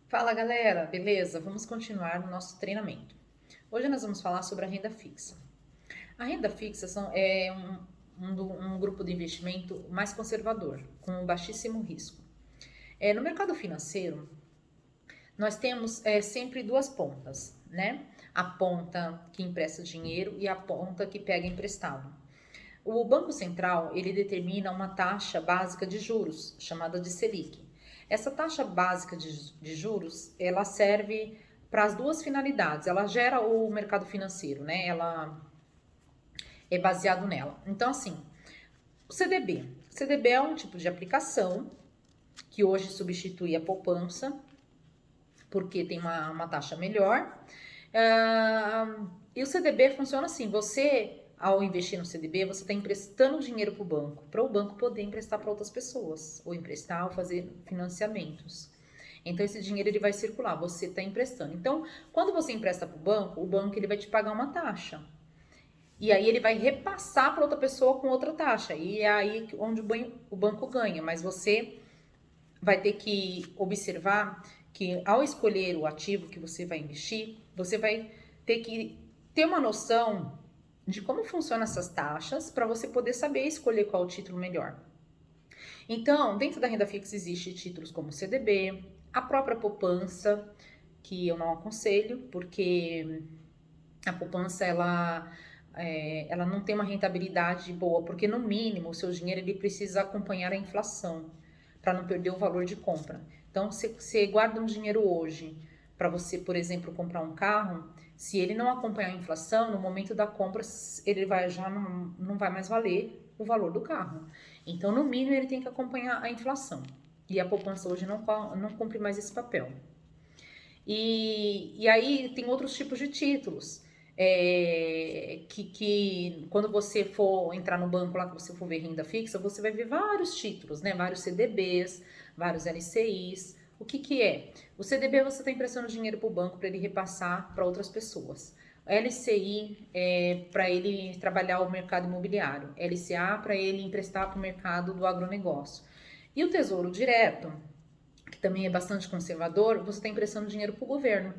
Fala galera, beleza? Vamos continuar no nosso treinamento. Hoje nós vamos falar sobre a renda fixa. A renda fixa é um grupo de investimento mais conservador, com baixíssimo risco. No mercado financeiro, nós temos sempre duas pontas, né? A ponta que empresta dinheiro e a ponta que pega emprestado. O Banco Central, ele determina uma taxa básica de juros, chamada de Selic. Essa taxa básica de juros, ela serve para as duas finalidades. Ela gera o mercado financeiro, né? Ela é baseado nela. Então, assim, o CDB. O CDB é um tipo de aplicação que hoje substitui a poupança, porque tem uma taxa melhor. E o CDB funciona assim: você, ao investir no CDB, você está emprestando dinheiro para o banco poder emprestar para outras pessoas, ou emprestar ou fazer financiamentos. Então, esse dinheiro ele vai circular, você está emprestando. Então, quando você empresta para o banco ele vai te pagar uma taxa. E aí ele vai repassar para outra pessoa com outra taxa. E é aí onde o banco ganha. Mas você vai ter que observar que ao escolher o ativo que você vai investir, você vai ter que ter uma noção de como funcionam essas taxas para você poder saber escolher qual o título melhor. Então, dentro da renda fixa existe títulos como CDB, a própria poupança, que eu não aconselho, porque a poupança ela não tem uma rentabilidade boa, porque no mínimo o seu dinheiro ele precisa acompanhar a inflação para não perder o valor de compra. Então, se você guarda um dinheiro hoje para você, por exemplo, comprar um carro, se ele não acompanhar a inflação, no momento da compra ele já não vai mais valer o valor do carro. Então, no mínimo, ele tem que acompanhar a inflação. E a poupança hoje não cumpre mais esse papel. E aí tem outros tipos de títulos. Que quando você for entrar no banco lá, que você for ver renda fixa, você vai ver vários títulos, né? Vários CDBs, vários LCIs. O que é? O CDB você está emprestando dinheiro para o banco para ele repassar para outras pessoas. LCI é para ele trabalhar o mercado imobiliário. LCA para ele emprestar para o mercado do agronegócio. E o Tesouro Direto, que também é bastante conservador, você está emprestando dinheiro para o governo.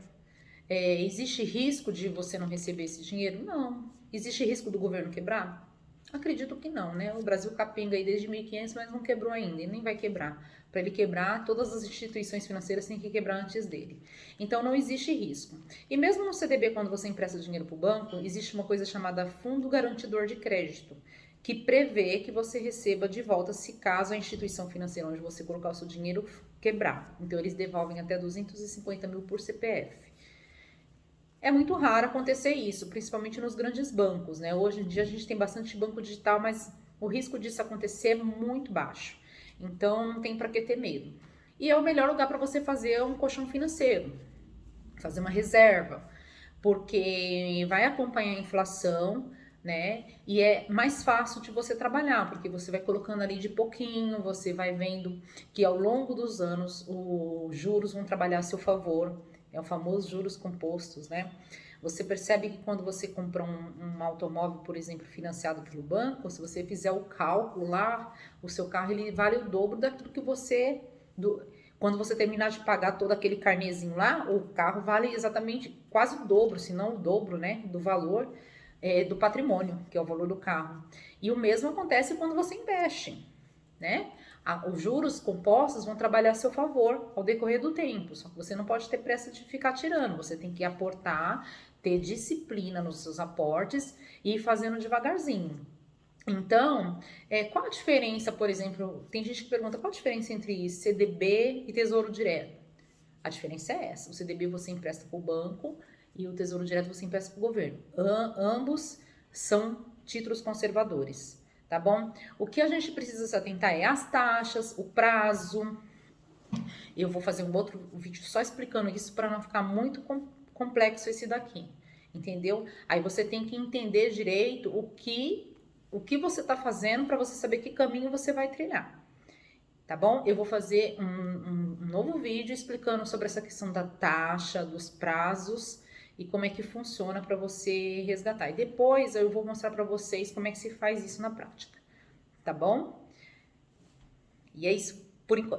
Existe risco de você não receber esse dinheiro? Não. Existe risco do governo quebrar? Acredito que não, né? O Brasil capenga aí desde 1500, mas não quebrou ainda e nem vai quebrar. Para ele quebrar, todas as instituições financeiras têm que quebrar antes dele. Então não existe risco. E mesmo no CDB, quando você empresta dinheiro para o banco, existe uma coisa chamada Fundo Garantidor de Crédito, que prevê que você receba de volta se caso a instituição financeira onde você colocar o seu dinheiro quebrar. Então eles devolvem até 250 mil por CPF. É muito raro acontecer isso, principalmente nos grandes bancos, né? Hoje em dia a gente tem bastante banco digital, mas o risco disso acontecer é muito baixo. Então não tem para que ter medo. E é o melhor lugar para você fazer um colchão financeiro, fazer uma reserva, porque vai acompanhar a inflação, né? E é mais fácil de você trabalhar, porque você vai colocando ali de pouquinho, você vai vendo que ao longo dos anos os juros vão trabalhar a seu favor. É o famoso juros compostos, né? Você percebe que quando você compra um automóvel, por exemplo, financiado pelo banco, se você fizer o cálculo lá, o seu carro ele vale o dobro daquilo que quando você terminar de pagar todo aquele carnezinho lá, o carro vale exatamente quase o dobro, se não o dobro, né, do valor do patrimônio, que é o valor do carro. E o mesmo acontece quando você investe, né? Os juros compostos vão trabalhar a seu favor ao decorrer do tempo, só que você não pode ter pressa de ficar tirando, você tem que aportar, ter disciplina nos seus aportes e ir fazendo devagarzinho. Então, qual a diferença, por exemplo, tem gente que pergunta qual a diferença entre CDB e Tesouro Direto? A diferença é essa, o CDB você empresta para o banco e o Tesouro Direto você empresta para o governo. Ambos são títulos conservadores, tá bom? O que a gente precisa se atentar é as taxas, o prazo. Eu vou fazer um outro vídeo só explicando isso para não ficar muito complexo esse daqui, entendeu? Aí você tem que entender direito o que você está fazendo para você saber que caminho você vai trilhar, tá bom? Eu vou fazer um novo vídeo explicando sobre essa questão da taxa, dos prazos e como é que funciona para você resgatar. E depois eu vou mostrar para vocês como é que se faz isso na prática, tá bom? E é isso por enquanto.